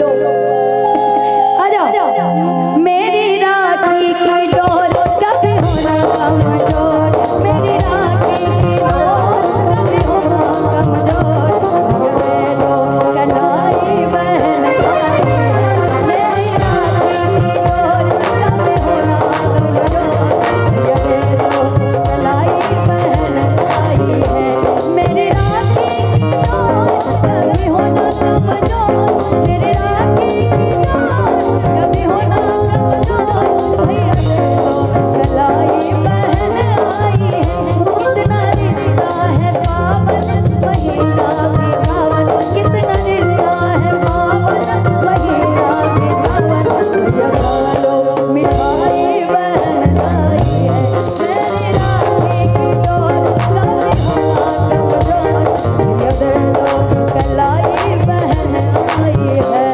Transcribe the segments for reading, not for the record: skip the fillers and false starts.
आ जाओ। मेरी राखी की डोर कभी होना कमजोर, मेरी राखी की डोर कभी होना कमजोर, दे दो कलाई बहन आई है। मेरी राखी की डोर कभी होना कमजोर, दे दो कलाई बहन आई है। मेरी राखी की डोर कभी होना कमजोर, मेरी राखी की डोर कभी होना कमजोर, भैया दे दो कलाई बहन आई है। कितना रिश्ता है पावन महीना भी सावन, कितना रिश्ता है पावन महीना भी सावन, भैया खा लो मिठाई बहन आई है। मेरी राखी की डोर कभी होना कमजोर, भैया दे दो कलाई बहन आई है।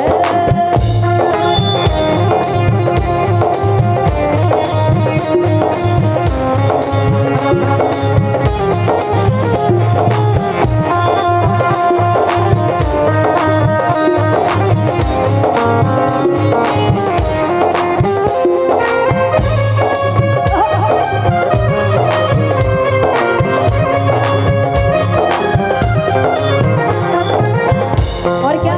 और क्या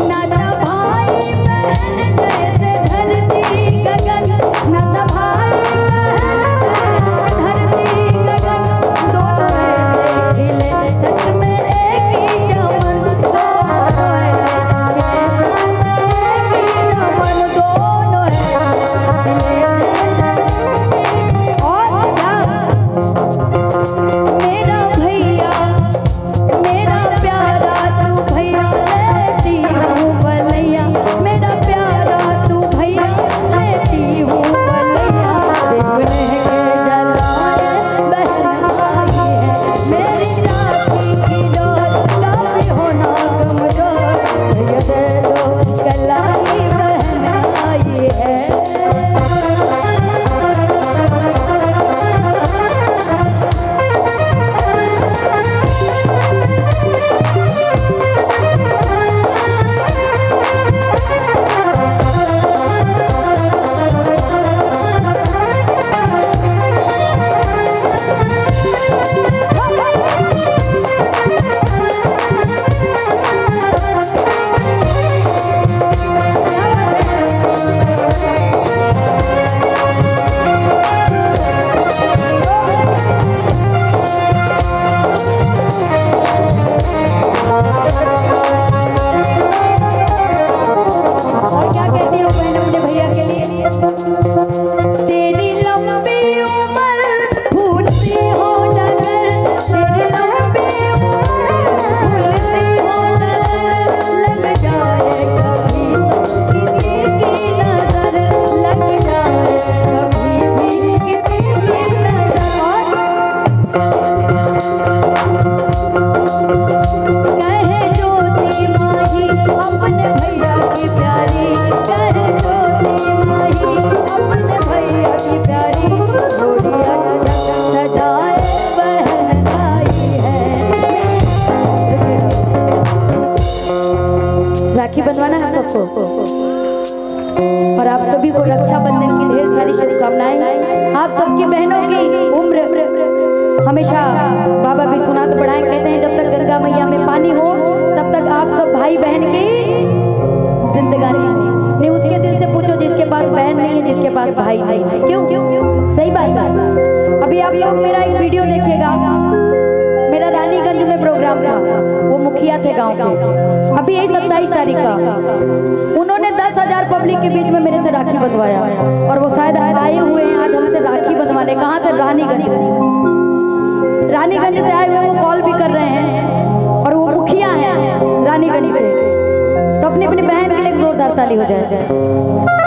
नाता भाई बहन गए थे धरती गगन, नाता भाई बहन गए थे धरती गगन, दोनों ऐसे खिले सच में एक ही चमन, दोनों ऐसे खिले सच में एक ही चमन, दोनों ऐसे खिले। और क्या मेरा भैया मेरा प्यारा तू भैया लेती हूँ बलैया, मेरा प्यारा तू भैया लेती हूँ बलैया, देखने के जलाए बहन आई है। मेरी राखी की डोर कभी होना कमजोर, भैया दे दो कलाई बहन आई है। और क्या कहती हो बहन अपने भैया के लिए? तेरी लंबी उम्र फूल सी हो नजर, तेरी लंबी उम्र फूल सी हो नजर, लग जाए कभी किसी की नजर, लग जाए कभी भी किसी की नजर। कहे ज्योति माही अपने भैया की प्यारी, कहे ज्योति माही अपने भैया की प्यारी, थोड़ी अच्छा सजाए बहन आई है। राखी बंधवाना है सबको, और आप सभी को रक्षाबंधन की ढेर सारी शुभकामनाएं। आप सबकी बहनों की उम्र हमेशा बाबा विश्वनाथ बढ़ाएं, कहते हैं जब तक गंगा मैया में पानी हो तब तक आप सब भाई बहन की जिंदगानी नहीं। उसके दिल से पूछो जिसके पास बहन नहीं है, जिसके पास भाई नहीं है। क्यों? सही बात है। अभी आप लोग मेरा एक वीडियो देखिएगा, मेरा रानीगंज में प्रोग्राम था, वो मुखिया थे गांव के, अभी यही 27 तारीख का, उन्होंने 10,000 पब्लिक के बीच में मेरे से राखी बंधवाया, और वो शायद आए हुए हैं आज हमसे राखी बंधवाने। कहाँ से? रानीगंज से आए हुए, वो कॉल भी कर रहे हैं, और वो मुखिया हैं रानीगंज के। तो अपनी अपनी बहन के लिए जोरदार ताली हो जाए।